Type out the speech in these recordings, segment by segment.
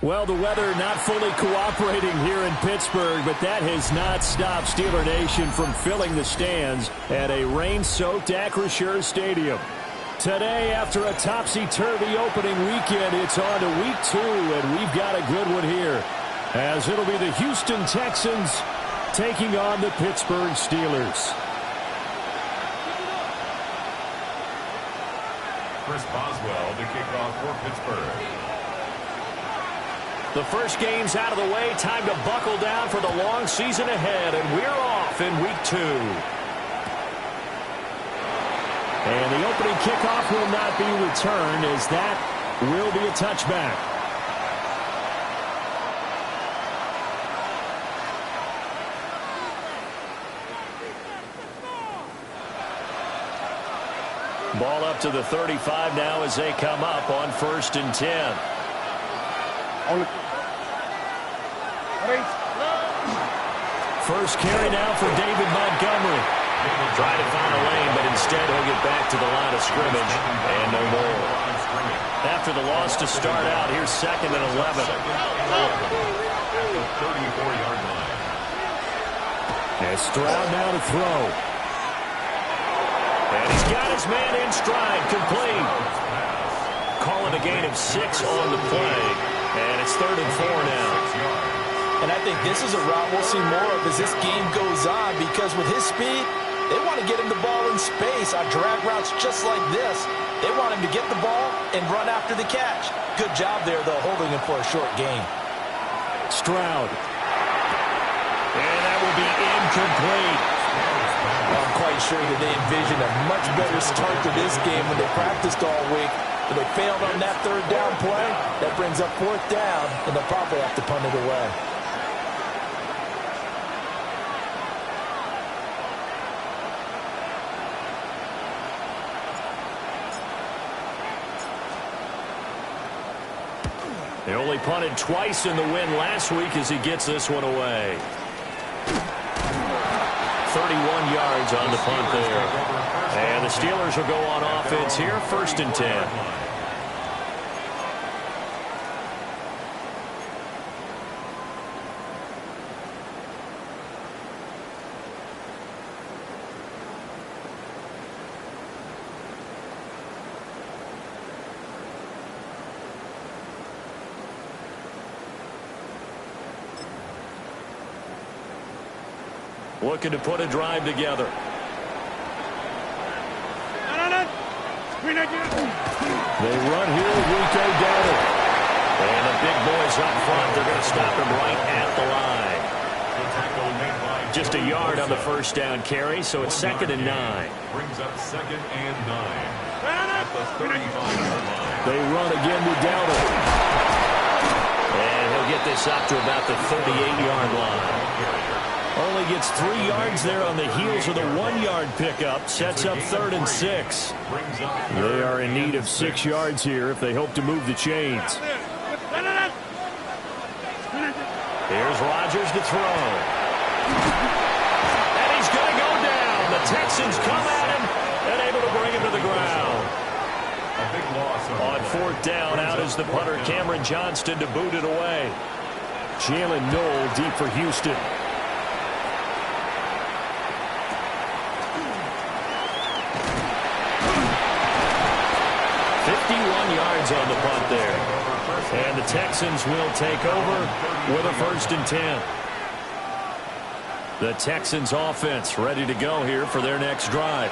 Well, the weather not fully cooperating here in Pittsburgh, but that has not stopped Steeler Nation from filling the stands at a rain-soaked Acrisure Stadium. Today, after a topsy-turvy opening weekend, it's on to week 2, and we've got a good one here, as it'll be the Houston Texans taking on the Pittsburgh Steelers. Chris Boswell to kick off for Pittsburgh. The first game's out of the way. Time to buckle down for the long season ahead, and we're off in week 2. And the opening kickoff will not be returned, as that will be a touchback. Ball up to the 35 now as they come up on 1st and 10. First carry now for David Montgomery. Try to find a lane, but instead he'll get back to the line of scrimmage and no more. After the loss to start out, here's 2nd and 11. At the 34-yard line. And Stroud now to throw. And he's got his man in stride, complete. Calling a gain of 6 on the play. And it's 3rd and 4 now. And I think this is a route we'll see more of as this game goes on, because with his speed, they want to get him the ball in space on drag routes just like this. They want him to get the ball and run after the catch. Good job there, though, holding him for a short gain. Stroud. And that will be incomplete. I'm quite sure that they envisioned a much better start to this game when they practiced all week. But they failed on that 3rd down play. That brings up 4th down, and they'll probably have to punt it away. They only punted twice in the win last week as he gets this one away. 31 yards on the punt there. And the Steelers will go on offense here, 1st and 10. Looking to put a drive together. They run here with Rico Dowdle. And the big boys up front, they're going to stop him right at the line. Just a yard on the 1st down carry, so it's 2nd and 9. Brings up 2nd and 9. At the 35-yard line. They run again with Dowdle. And he'll get this up to about the 38-yard line. Only gets 3 yards there on the heels of the 1-yard pickup. Sets up 3rd and 6. They are in need of 6 yards here if they hope to move the chains. Here's Rodgers to throw. And he's going to go down. The Texans come at him and able to bring him to the ground. A big loss on 4th down, out is the punter Cameron Johnston to boot it away. Jalen Noel deep for Houston. 51 yards on the punt there. And the Texans will take over with a 1st and 10. The Texans offense ready to go here for their next drive.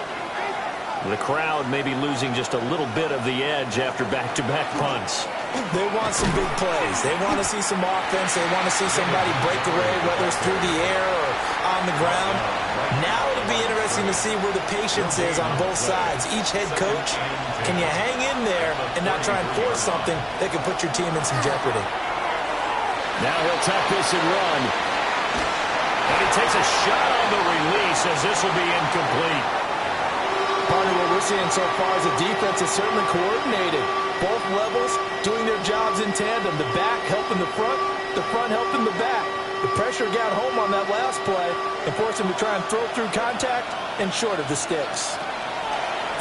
The crowd may be losing just a little bit of the edge after back-to-back punts. They want some big plays. They want to see some offense. They want to see somebody break away, whether it's through the air or on the ground. Now it'll be interesting to see where the patience is on both sides. Each head coach, can you hang in there and not try and force something that could put your team in some jeopardy? Now he'll tuck this and run. And he takes a shot on the release as this will be incomplete. Partner, what we're seeing so far is the defense is certainly coordinated. Both levels doing their jobs in tandem. The back helping the front helping the back. The pressure got home on that last play and forced him to try and throw through contact and short of the sticks.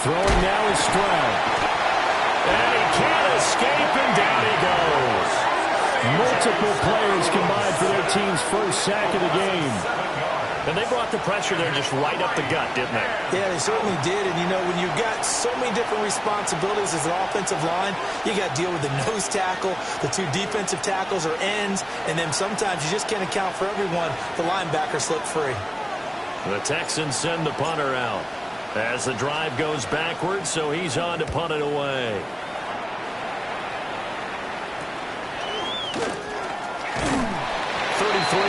Throwing now is Stroud. And he can't escape, and down he goes. Multiple players combined for their team's first sack of the game. And they brought the pressure there just right up the gut, didn't they? Yeah, they certainly did. And, you know, when you've got so many different responsibilities as an offensive line, you got to deal with the nose tackle, the two defensive tackles or ends, and then sometimes you just can't account for everyone. The linebacker slipped free. The Texans send the punter out as the drive goes backwards, so he's on to punt it away.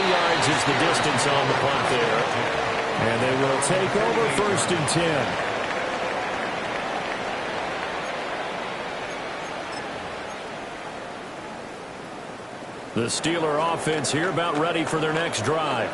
Yards is the distance on the punt there. And they will take over first and 10. The Steeler offense here about ready for their next drive.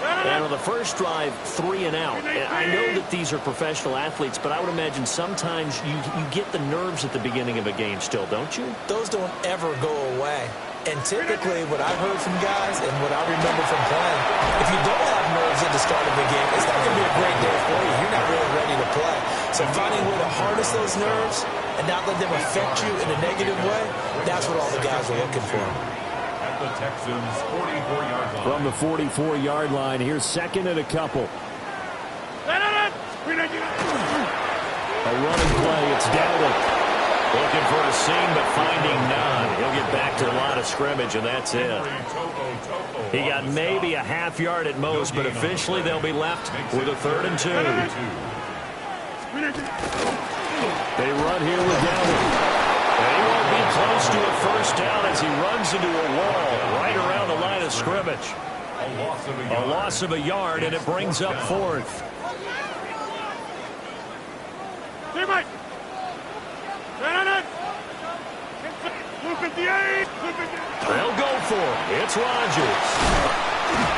And on the first drive, 3 and out. And I know that these are professional athletes, but I would imagine sometimes you get the nerves at the beginning of a game still, don't you? Those don't ever go away. And typically, what I've heard from guys and what I remember from playing, if you don't have nerves at the start of the game, it's not going to be a great day for you. You're not really ready to play. So finding a way to harness those nerves and not let them affect you in a negative way, that's what all the guys are looking for. At the Texans' 44-yard line. From the 44-yard line, here's second and a couple. A running play, it's Dowdle. Looking for a seam, but finding none. He'll get back to the line of scrimmage, and that's it. He got maybe a half yard at most, but officially they'll be left with a 3rd and 2. They run here with Dowdle. He won't be close to a first down as he runs into a wall right around the line of scrimmage. A loss of a yard, and it brings up 4th. They'll go for it. It's Rodgers.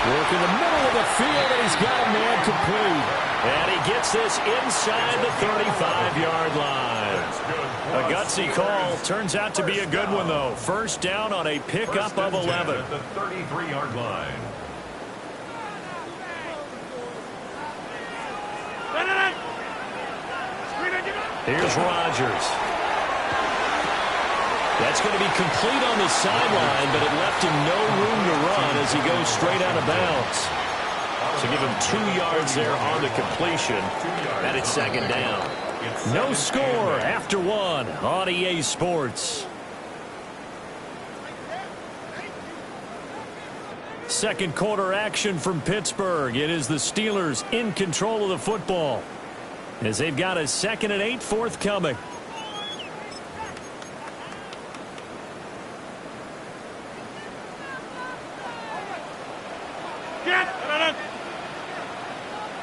Working the middle of the field, and he's got a man complete. And he gets this inside the 35-yard line. A gutsy call. Turns out to be a good one, though. First down on a pickup of 11. At the 33-yard line. Here's Rodgers. That's going to be complete on the sideline, but it left him no room to run as he goes straight out of bounds. So give him 2 yards there on the completion, and it's second down. No score after 1 on EA Sports. Second quarter action from Pittsburgh. It is the Steelers in control of the football as they've got a 2nd and 8 forthcoming.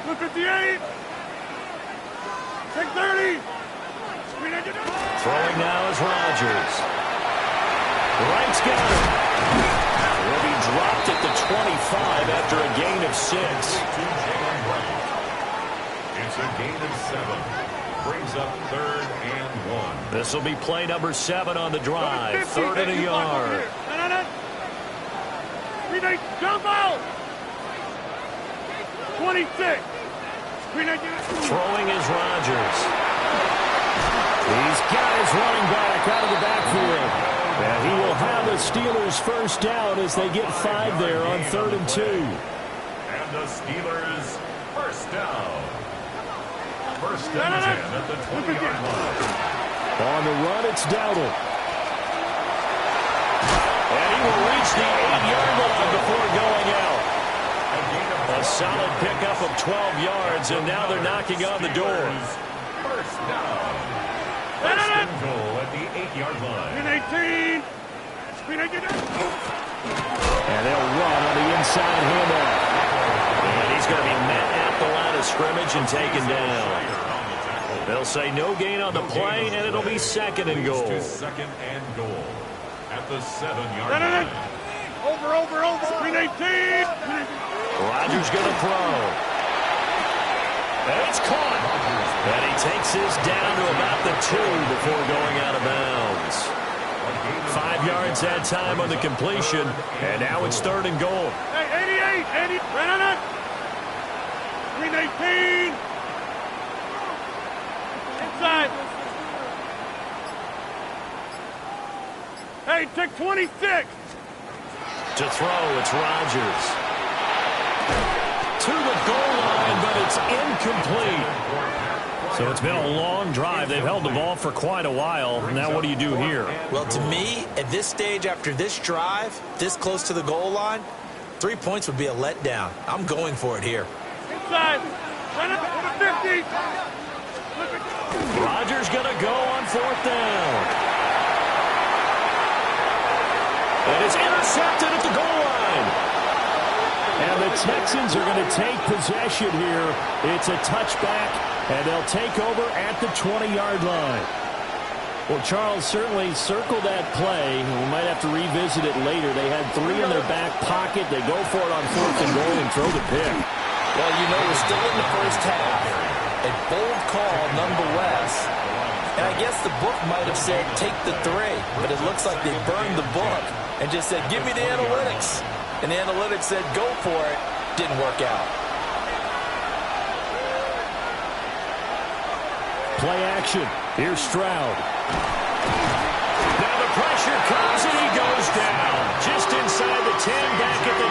Look at the 8. 630. Throwing now is Rodgers. Wright's got it. Will be dropped at the 25 after a gain of 6. It's a gain of 7. Brings up 3rd and 1. This will be play number 7 on the drive. 3rd and a yard. Jump out. 26. Throwing is Rodgers. He's got his running back out of the backfield. And he will have the Steelers first down as they get 5 there on 3rd and 2. And the Steelers first down. First and 10 at the 20-yard line. On the run, it's Dowdle. And he will reach the 8-yard line before going out. A solid pickup of 12 yards, and now they're knocking on the door. First down. First and goal at the 8-yard line. 18. And they'll run on the inside handoff. And he's going to be met at the line of scrimmage and taken down. They'll say no gain on the play, and it'll be 2nd and goal. 2nd and goal at the 7-yard line. Over. Screen 18. Rodgers going to throw. And it's caught. And he takes his down to about the 2 before going out of bounds. 5 yards that time on the completion. And now it's 3rd and goal. Hey, 88. Right on it. Screen 18. Inside. Hey, take 26. To throw, it's Rodgers. To the goal line, but it's incomplete. So it's been a long drive. They've held the ball for quite a while. Now what do you do here? Well, to me, at this stage, after this drive, this close to the goal line, 3 points would be a letdown. I'm going for it here. Inside. Run up to 50. Rodgers going to go on 4th down. And it's intercepted at the goal line. And the Texans are going to take possession here. It's a touchback, and they'll take over at the 20-yard line. Well, Charles, certainly circle that play. We might have to revisit it later. They had 3 in their back pocket. They go for it on 4th and goal and throw the pick. Well, you know, we're still in the first half. A bold call nonetheless. And I guess the book might have said take the 3, but it looks like they burned the book and just said, give me the analytics. And the analytics said, go for it. Didn't work out. Play action. Here's Stroud. Now the pressure comes and he goes down. Just inside the 10, back at the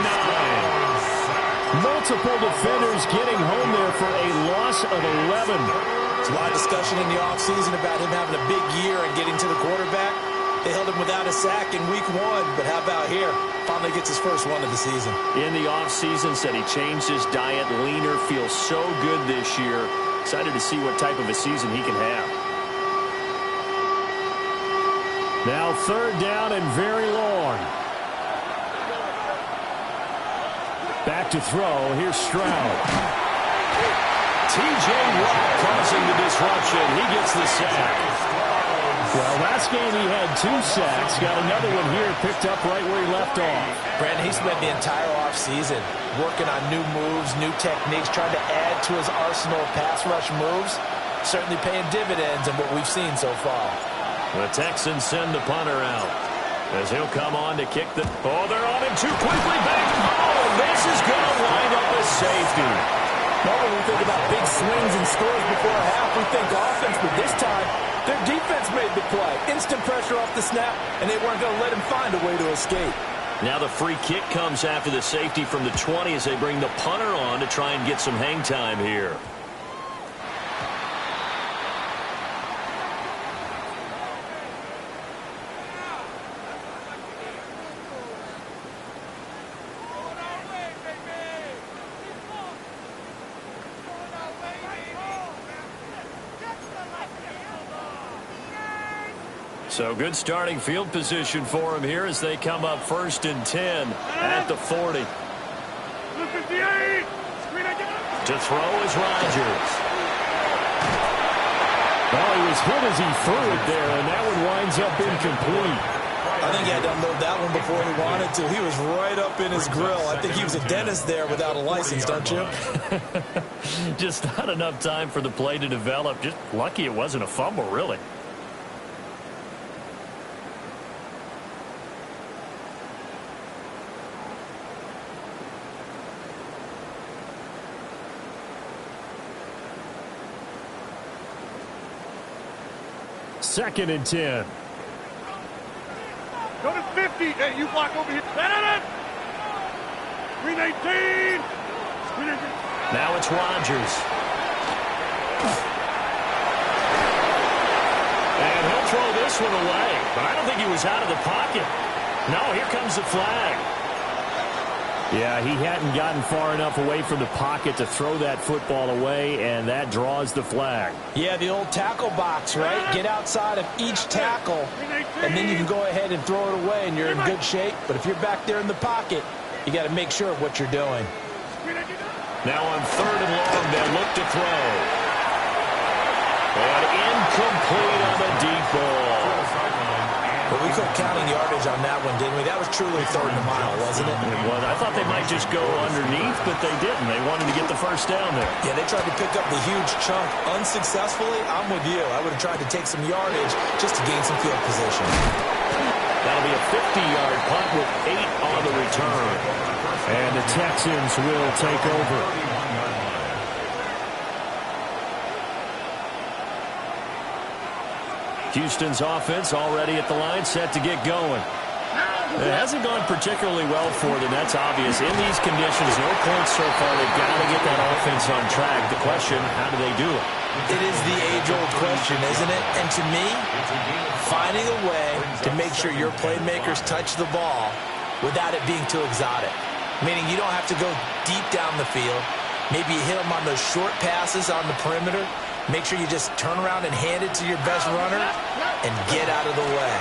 9. Multiple defenders getting home there for a loss of 11. There's a lot of discussion in the offseason about him having a big year and getting to the quarterback. They held him without a sack in week 1, but how about here? Finally gets his first one of the season. In the offseason, said he changed his diet, leaner, feels so good this year. Excited to see what type of a season he can have. Now 3rd down and very long. Back to throw. Here's Stroud. T.J. Watt causing the disruption. He gets the sack. Well, last game he had 2 sacks. Got another one here picked up right where he left off. Brandon, he spent the entire offseason working on new moves, new techniques, trying to add to his arsenal of pass rush moves. Certainly paying dividends in what we've seen so far. The Texans send the punter out as he'll come on to kick the... Oh, they're on him too quickly. Back. Oh, this is going to wind up a safety. Normally we think about big swings and scores before a half. We think offense, but this time their defense made the play. Instant pressure off the snap, and they weren't going to let him find a way to escape. Now the free kick comes after the safety from the 20 as they bring the punter on to try and get some hang time here. So good starting field position for him here as they come up 1st and 10 at the 40. To throw is Rodgers. Well, he was hit as he threw it there, and that one winds up incomplete. I think he had to unload that one before he wanted to. He was right up in his grill. I think he was a dentist there without a license, don't you? Just not enough time for the play to develop. Just lucky it wasn't a fumble, really. Second and 10. Go to 50. Hey, you block over here. Green 18. Now it's Rodgers. And he'll throw this one away. But I don't think he was out of the pocket. No, here comes the flag. Yeah, he hadn't gotten far enough away from the pocket to throw that football away, and that draws the flag. Yeah, the old tackle box, right? Get outside of each tackle, and then you can go ahead and throw it away, and you're in good shape. But if you're back there in the pocket, you got to make sure of what you're doing. Now on 3rd and long, they'll look to throw. And incomplete on the deep ball. But we couldn't counting yardage on that one, didn't we? That was truly 3rd and a mile, wasn't it? It was. I thought they might just go underneath, but they didn't. They wanted to get the first down there. Yeah, they tried to pick up the huge chunk unsuccessfully. I'm with you. I would have tried to take some yardage just to gain some field position. That'll be a 50-yard punt with 8 on the return. And the Texans will take over. Houston's offense already at the line, set to get going. It hasn't gone particularly well for them. That's obvious. In these conditions, no points so far. They've got to get that offense on track. The question, how do they do it? It is the age-old question, isn't it? And to me, finding a way to make sure your playmakers touch the ball without it being too exotic. Meaning you don't have to go deep down the field. Maybe you hit them on those short passes on the perimeter. Make sure you just turn around and hand it to your best runner and get out of the way.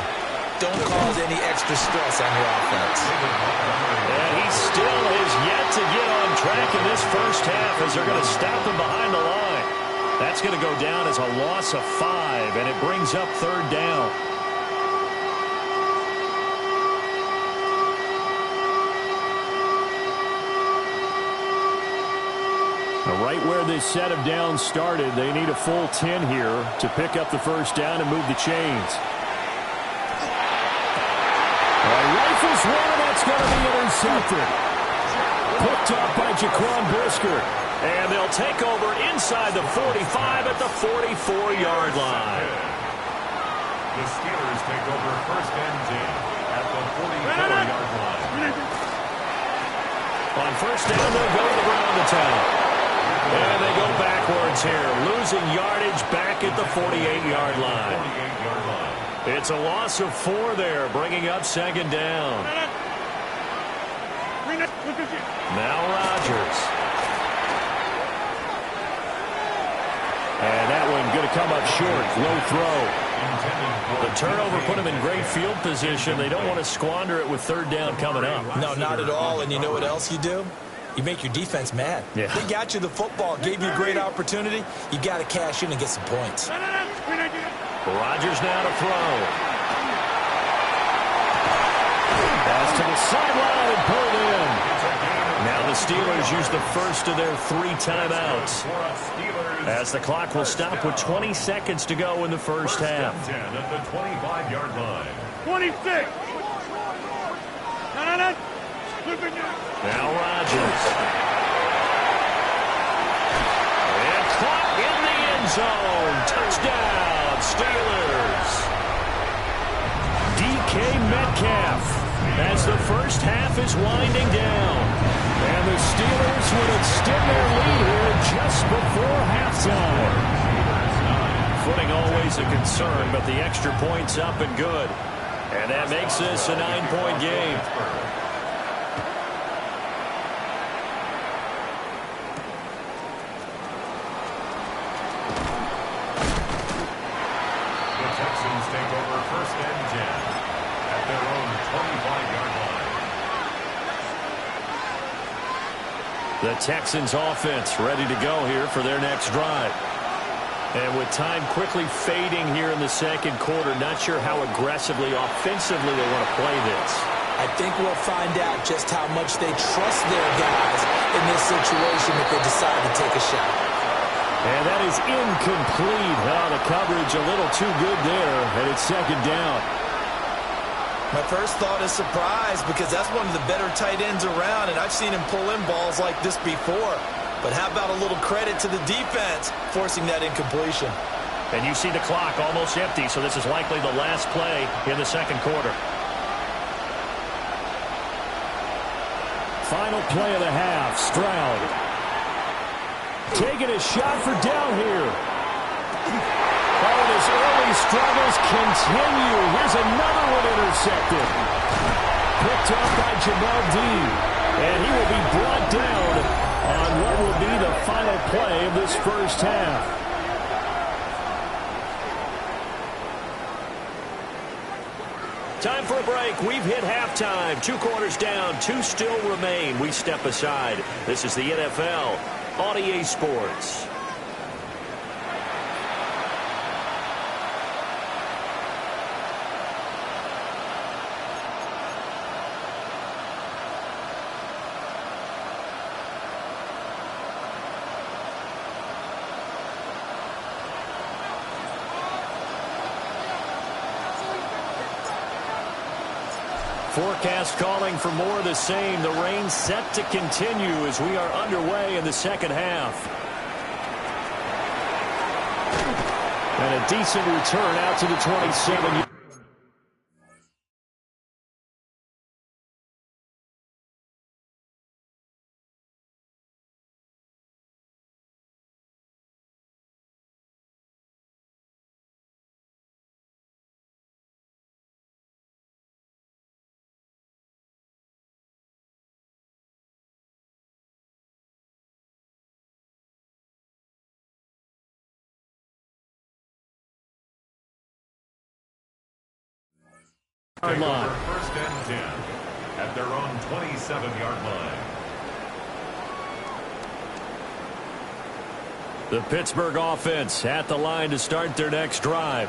Don't cause any extra stress on your offense. And he still is yet to get on track in this first half as they're going to stop him behind the line. That's going to go down as a loss of 5, and it brings up third down. Now, right where this set of downs started, they need a full 10 here to pick up the first down and move the chains. Rifles one, that's going to be intercepted. Picked up by Jaquan Brisker. And they'll take over inside the 45 at the 44-yard line. The Steelers take over first and 10 at the 44-yard line. On first down, they'll go to the ground to town. And they go backwards here, losing yardage back at the 48-yard line. It's a loss of 4 there, bringing up second down. Now Rodgers. And that one going to come up short, low throw. The turnover put them in great field position. They don't want to squander it with third down coming up. No, not at all. And you know what else you do? You make your defense mad. Yeah. They got you the football, gave you a great opportunity. You got to cash in and get some points. Rodgers now to throw. Pass to the sideline and pulled in. Now the Steelers use the first of their 3 timeouts, as the clock will stop with 20 seconds to go in the first half. 10 at the 25-yard line. 26. Now Rodgers. And caught in the end zone. Touchdown, Steelers. DK Metcalf, as the first half is winding down. And the Steelers would extend their lead here just before halftime. Footing always a concern, but the extra point's up and good. And that makes this a 9-point game. The Texans take over first and 10 at their own 25-yard line. The Texans offense ready to go here for their next drive. And with time quickly fading here in the second quarter, not sure how aggressively, offensively they want to play this. I think we'll find out just how much they trust their guys in this situation if they decide to take a shot. And that is incomplete. Oh, the coverage a little too good there, and it's second down. My first thought is surprise, because that's one of the better tight ends around, and I've seen him pull in balls like this before. But how about a little credit to the defense forcing that incompletion? And you see the clock almost empty, so this is likely the last play in the second quarter. Final play of the half, Stroud. Taking a shot for down here. Oh, his early struggles continue. Here's another one intercepted. Picked up by Jamel Dean. And he will be brought down on what will be the final play of this first half. Time for a break. We've hit halftime. 2 quarters down, 2 still remain. We step aside. This is the NFL on EA Sports. Forecast calling for more of the same. The rain set to continue as we are underway in the second half. And a decent return out to the 27. Take over first and 10 at their own 27-yard line. The Pittsburgh offense at the line to start their next drive.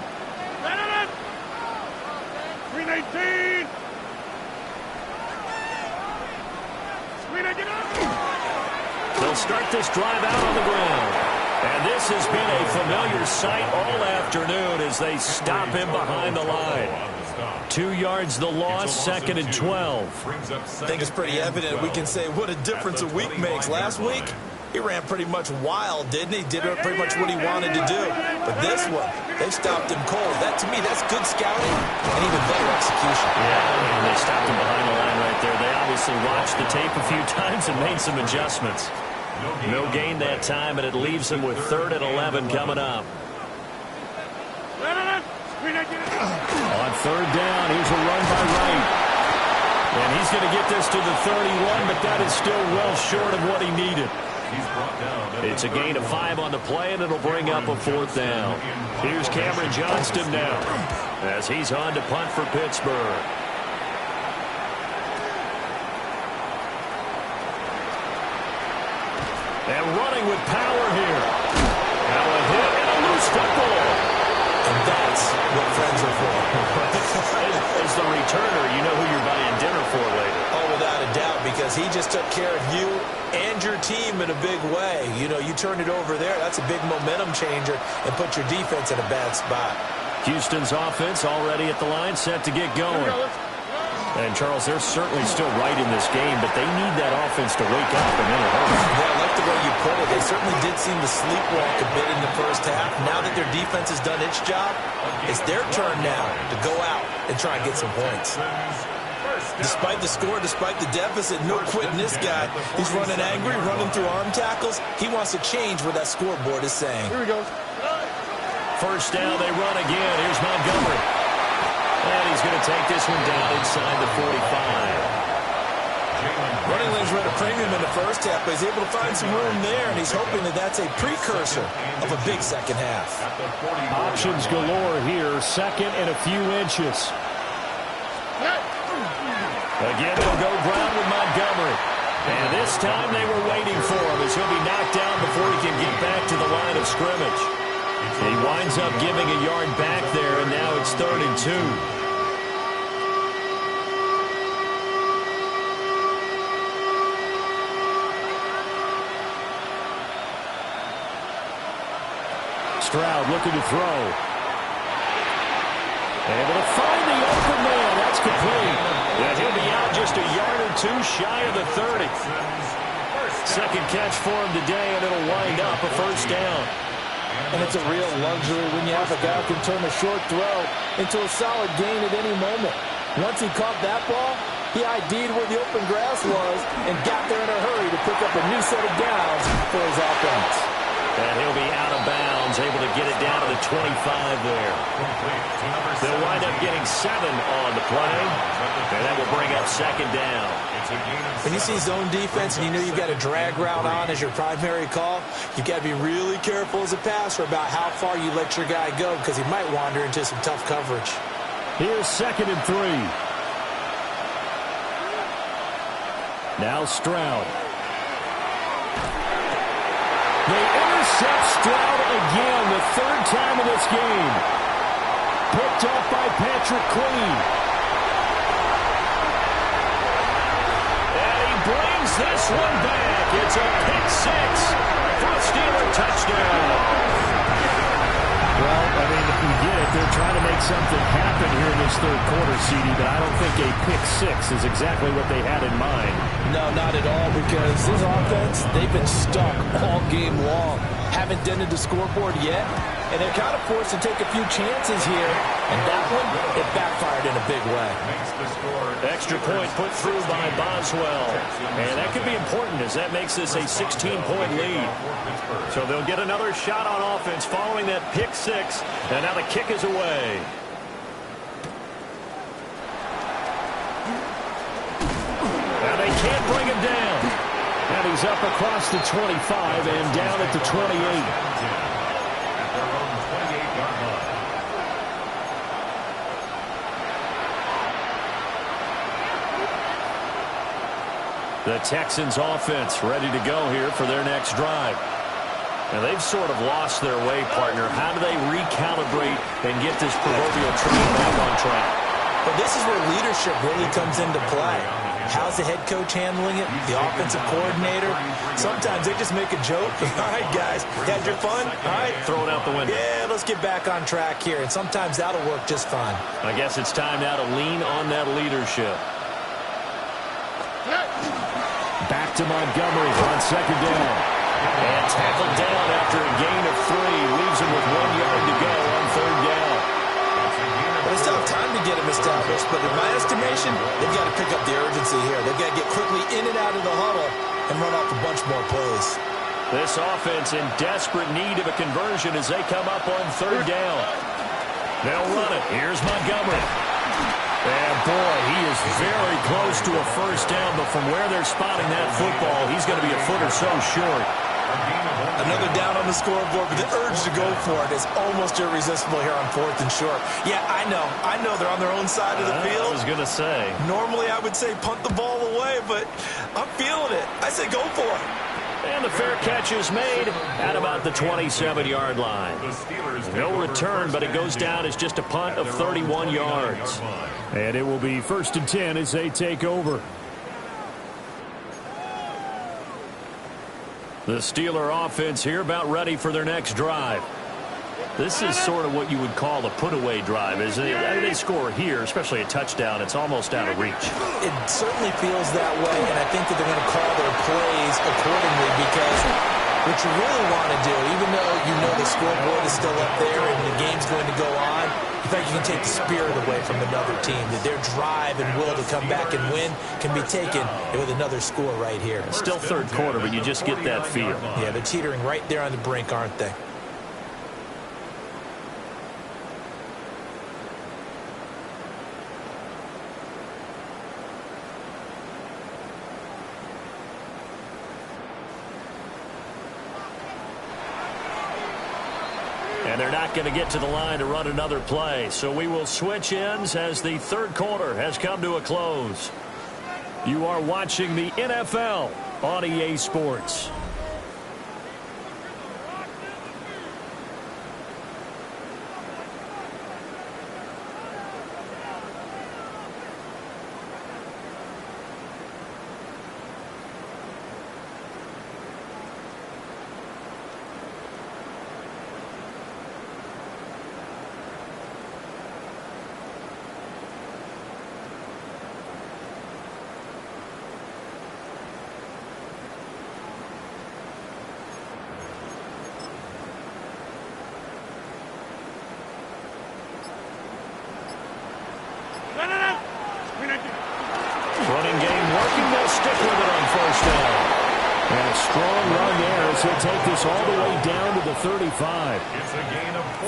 319. They'll start this drive out on the ground. And this has been a familiar sight all afternoon as they stop him behind the line. 2 yards the loss, second and 12. I think it's pretty evident. We can say what a difference a week makes. Last week, he ran pretty much wild, didn't he? Did pretty much what he wanted to do. But this one, they stopped him cold. That, to me, that's good scouting and even better execution. Yeah, and they stopped him behind the line right there. They obviously watched the tape a few times and made some adjustments. No gain that time, and it leaves him with 3rd and 11 coming up. On 3rd down, here's a run by Wright. And he's going to get this to the 31, but that is still well short of what he needed. It's a gain of 5 on the play, and it'll bring up a 4th down. Here's Cameron Johnston now as he's on to punt for Pittsburgh. And running with power here. Now a hit and a loose football. And that's what friends are for. As the returner, you know who you're buying dinner for later. Oh, without a doubt, because he just took care of you and your team in a big way. You know, you turn it over there, that's a big momentum changer and put your defense in a bad spot. Houston's offense already at the line, set to get going. And, Charles, they're certainly still right in this game, but they need that offense to wake up and in a hurry. Yeah, I like the way you put it. They certainly did seem to sleepwalk a bit in the first half. Now that their defense has done its job, it's their turn now to go out and try and get some points. Despite the score, despite the deficit, no quitting this guy. He's running angry, running through arm tackles. He wants to change what that scoreboard is saying. Here we go. First down, they run again. Here's Montgomery. And he's going to take this one down inside the 45. Running lanes were at a premium in the first half, but he's able to find some room there, and he's hoping that that's a precursor of a big second half. Options galore here. Second and a few inches. Again, they'll go ground with Montgomery. And this time they were waiting for him as he'll be knocked down before he can get back to the line of scrimmage. He winds up giving a yard back there, and now it's 3rd and 2. Stroud looking to throw. Able to find the open man. That's complete. And he'll be out just a yard or 2 shy of the 30. Second catch for him today, and it'll wind up a first down. And it's a real luxury when you have a guy who can turn a short throw into a solid gain at any moment. Once he caught that ball, he ID'd where the open grass was and got there in a hurry to pick up a new set of downs for his offense. And he'll be out of bounds, able to get it down to the 25 there. They'll wind up getting 7 on the play, and that will bring up second down. When you see zone defense and you know you've got a drag route on as your primary call, you've got to be really careful as a passer about how far you let your guy go because he might wander into some tough coverage. Here's 2nd and 3. Now Stroud. They intercept Stroud again, the 3rd time in this game. Picked up by Patrick Queen. And he brings this one back. It's a pick 6 for a Steeler touchdown. Well, I mean, you get it. They're trying to make something happen here in this 3rd quarter, CD, but I don't think a pick 6 is exactly what they had in mind. No, not at all, because this offense, they've been stuck all game long. Haven't dented the scoreboard yet, and they're kind of forced to take a few chances here, and that one, it backfired in a big way. Extra point put through by Boswell, and that could be important as that makes this a 16-point lead. So they'll get another shot on offense following that pick six, and now the kick is away. Now they can't bring him down. And he's up across the 25 and down at the 28. The Texans offense ready to go here for their next drive. Now they've sort of lost their way, partner. How do they recalibrate and get this proverbial train back on track? But this is where leadership really comes into play. How's the head coach handling it? The offensive coordinator? Sometimes they just make a joke. All right, guys, had your fun? All right. Throw it out the window. Yeah, let's get back on track here. And sometimes that'll work just fine. I guess it's time now to lean on that leadership. Back to Montgomery on second down. And tackled down after a gain of 3. Leaves him with 1 yard to go on third down. Well, they still have time to get him established, but in my estimation, they've got to pick up the urgency here. They've got to get quickly in and out of the huddle and run off a bunch more plays. This offense in desperate need of a conversion as they come up on third down. They'll run it. Here's Montgomery. And, boy, he is very close to a first down, but from where they're spotting that football, he's going to be a foot or so short. Another down on the scoreboard, but the urge to go for it is almost irresistible here on 4th and short. Yeah, I know they're on their own side of the field. I was going to say. Normally I would say punt the ball away, but I'm feeling it. I say go for it. And the fair catch is made at about the 27-yard line. No return, but it goes down as just a punt of 31 yards. And it will be 1st and 10 as they take over. The Steeler offense here about ready for their next drive. This is sort of what you would call a put-away drive. As they score here, especially a touchdown, it's almost out of reach. It certainly feels that way, and I think that they're going to call their plays accordingly because what you really want to do, even though you know the scoreboard is still up there and the game's going to go on, in fact, you can take the spirit away from another team, that their drive and will to come back and win can be taken with another score right here. Still third quarter, but you just get that feel. Yeah, they're teetering right there on the brink, aren't they? And they're not going to get to the line to run another play. So we will switch ends as the third quarter has come to a close. You are watching the NFL on EA Sports. Running game working. They'll stick with it on first down. And a strong run there as he'll take this all the way down to the 35.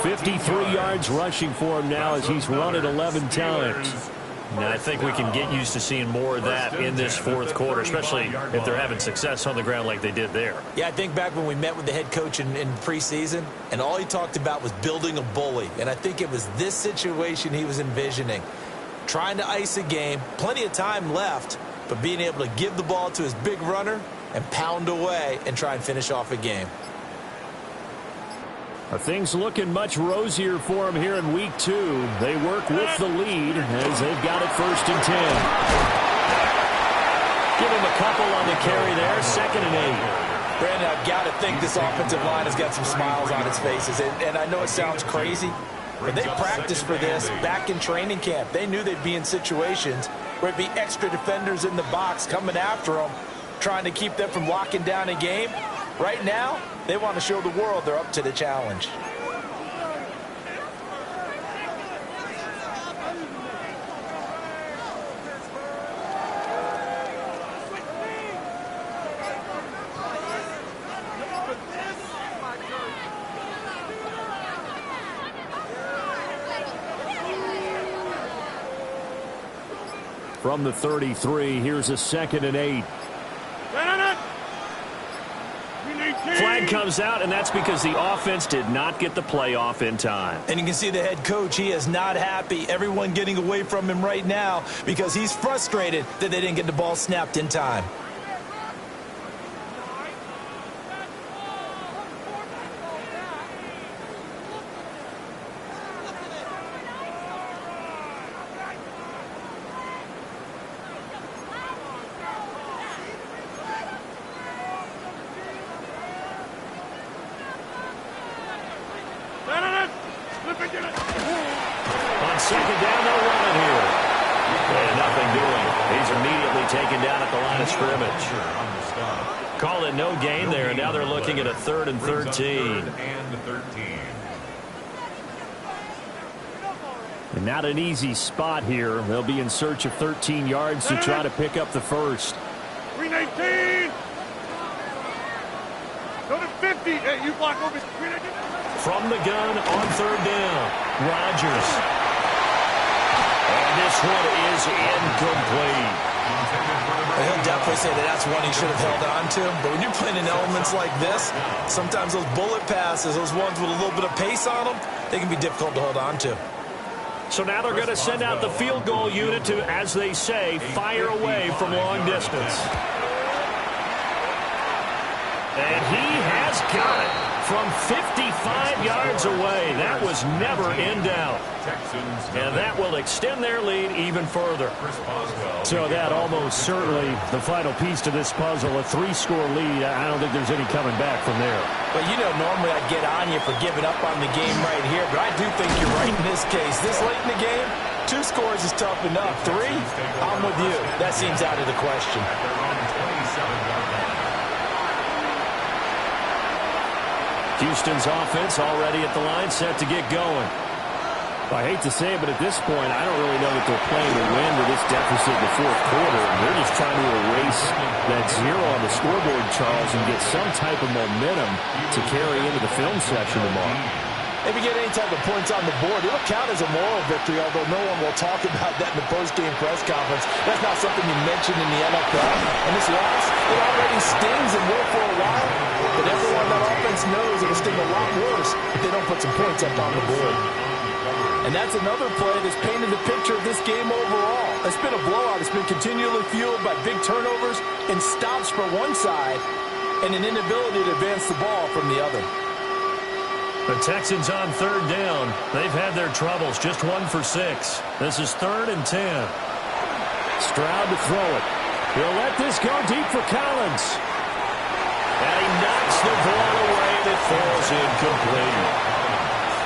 53 yards rushing for him now as he's run it 11 times. Now, I think we can get used to seeing more of that in this fourth quarter, especially if they're having success on the ground like they did there. Yeah, I think back when we met with the head coach in preseason, and all he talked about was building a bully. And I think it was this situation he was envisioning. Trying to ice a game, plenty of time left, but being able to give the ball to his big runner and pound away and try and finish off a game. Things looking much rosier for him here in week 2. They work with the lead as they've got it 1st and 10. Give him a couple on the carry there, 2nd and 8. Brandon, I've got to think this offensive line has got some smiles on its faces. And I know it sounds crazy, but they practiced for this back in training camp. They knew they'd be in situations where it'd be extra defenders in the box coming after them, trying to keep them from locking down a game. Right now, they want to show the world they're up to the challenge. from the 33. Here's a 2nd and 8. Flag comes out, and that's because the offense did not get the play off in time. And you can see the head coach, he is not happy. Everyone getting away from him right now because he's frustrated that they didn't get the ball snapped in time. On 2nd down, they'll run it here. And nothing doing. He's immediately taken down at the line of scrimmage. Call it no gain there, and now they're looking at a 3rd and 13. And not an easy spot here. They'll be in search of 13 yards to try to pick up the first. 319. Go to 50. Hey, you block over. From the gun on 3rd down, Rodgers. And this one is incomplete. He'll definitely say that that's one he should have held on to. But when you're playing in elements like this, sometimes those bullet passes, those ones with a little bit of pace on them, they can be difficult to hold on to. So now they're going to send out the field goal unit to, as they say, fire away from long distance. And he has got it from 55 yards away. That was never in doubt. And that will extend their lead even further. So that almost certainly the final piece to this puzzle, a 3-score lead. I don't think there's any coming back from there. But you know, normally I'd get on you for giving up on the game right here, but I do think you're right in this case. This late in the game, 2 scores is tough enough. 3, I'm with you. That seems out of the question. Houston's offense already at the line, set to get going. I hate to say it, but at this point, I don't really know that they're playing to win with this deficit in the 4th quarter. They're just trying to erase that 0 on the scoreboard, Charles, and get some type of momentum to carry into the film section tomorrow. If you get any type of points on the board, it'll count as a moral victory, although no one will talk about that in the post-game press conference. That's not something you mention in the NFL. And this loss, it already stings and will for a while. But everyone on offense knows it will sting a lot worse if they don't put some points up on the board. And that's another play that's painted the picture of this game overall. It's been a blowout. It's been continually fueled by big turnovers and stops for one side and an inability to advance the ball from the other. The Texans on 3rd down. They've had their troubles. Just 1 for 6. This is 3rd and 10. Stroud to throw it. He'll let this go deep for Collins. And he knocks the ball away and it falls incomplete.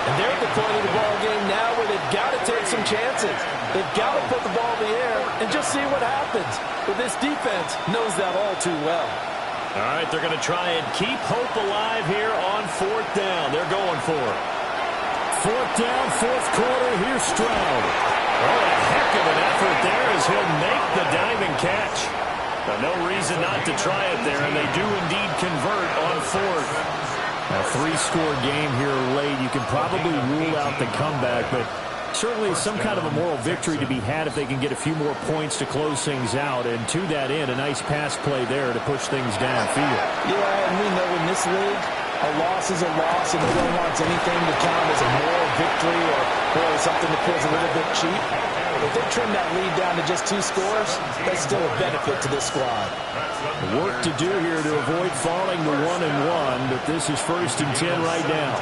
And they're at the point of the ball game now where they've got to take some chances. They've got to put the ball in the air and just see what happens. But this defense knows that all too well. All right, they're going to try and keep hope alive here on 4th down. They're going for it. 4th down, 4th quarter. Here's Stroud. Oh, a heck of an effort there as he'll make the diving catch. But no reason not to try it there, and they do indeed convert on 4th. A 3-score game here late. You can probably rule out the comeback, but certainly some kind of a moral victory to be had if they can get a few more points to close things out. And to that end, a nice pass play there to push things downfield. Yeah, and we know in this league, a loss is a loss, and no one wants anything to count as a moral victory or something that feels a little bit cheap. If they trim that lead down to just 2 scores, that's still a benefit to this squad. Work to do here to avoid falling to 1-1, but this is 1st and 10 right now.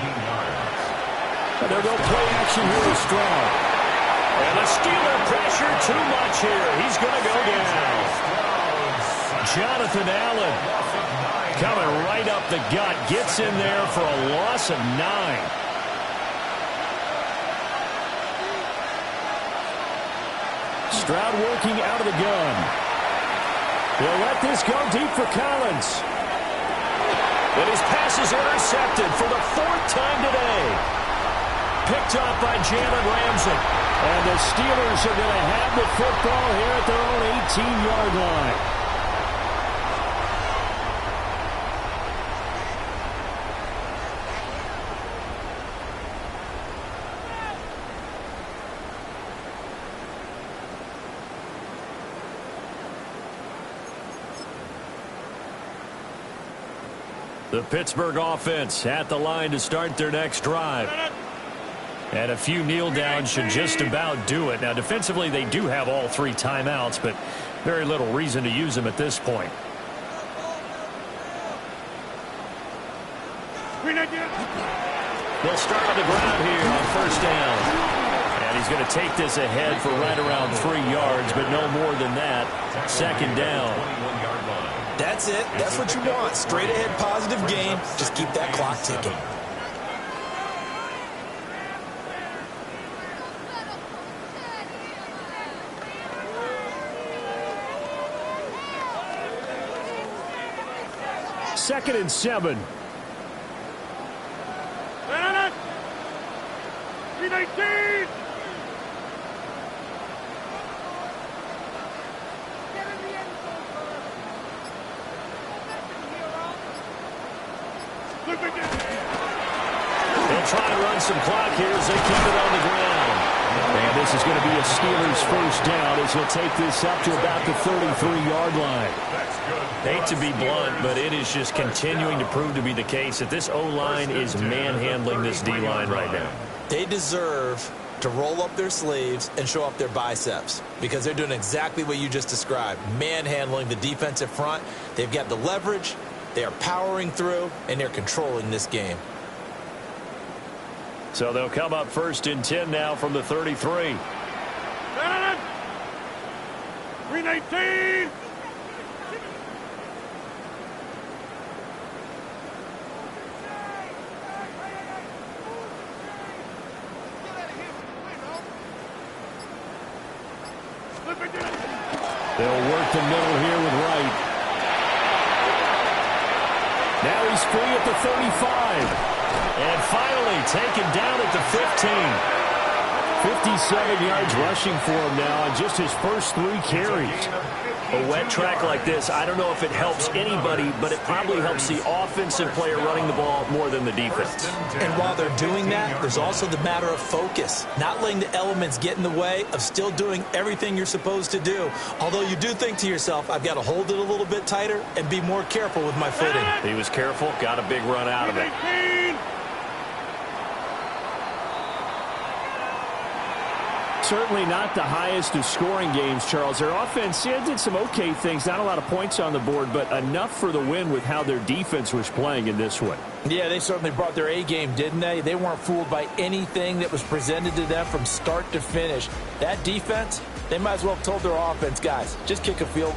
And they'll go play action here with Stroud. And the Steeler pressure too much here. He's going to go down. Jonathan Allen coming right up the gut. Gets in there for a loss of 9. Stroud working out of the gun. He'll let this go deep for Collins. But his pass is intercepted for the 4th time today. Picked up by Jalen Ramsey. And the Steelers are going to have the football here at their own 18-yard line. The Pittsburgh offense at the line to start their next drive. And a few kneel downs should just about do it. Now, defensively, they do have all 3 timeouts, but very little reason to use them at this point. They'll start on the ground here on first down. And he's going to take this ahead for right around 3 yards, but no more than that. Second down. That's it. That's what you want. Straight ahead positive gain. Just keep that clock ticking. Second and 7. 319. They'll try to run some clock here as they keep it on the ground. And this is going to be a Steelers first down as he'll take this up to about the 33-yard line. Hate to be blunt, but it is just continuing to prove to be the case that this O-line is manhandling this D-line right now. They deserve to roll up their sleeves and show off their biceps because they're doing exactly what you just described, manhandling the defensive front. They've got the leverage, they are powering through, and they're controlling this game. So they'll come up first and 10 now from the 33. 319. They'll work the middle here with Wright. Now he's free at the 35. And finally taken down at the 15. 57 yards rushing for him now on just his first 3 carries. A wet track like this, I don't know if it helps anybody, but it probably helps the offensive player running the ball more than the defense. And while they're doing that, there's also the matter of focus. Not letting the elements get in the way of still doing everything you're supposed to do. Although you do think to yourself, I've got to hold it a little bit tighter and be more careful with my footing. He was careful, got a big run out of it. Certainly not the highest of scoring games, Charles. Their offense did some okay things. Not a lot of points on the board, but enough for the win with how their defense was playing in this one. Yeah, they certainly brought their A game, didn't they? They weren't fooled by anything that was presented to them from start to finish. That defense, they might as well have told their offense, guys, just kick a field goal.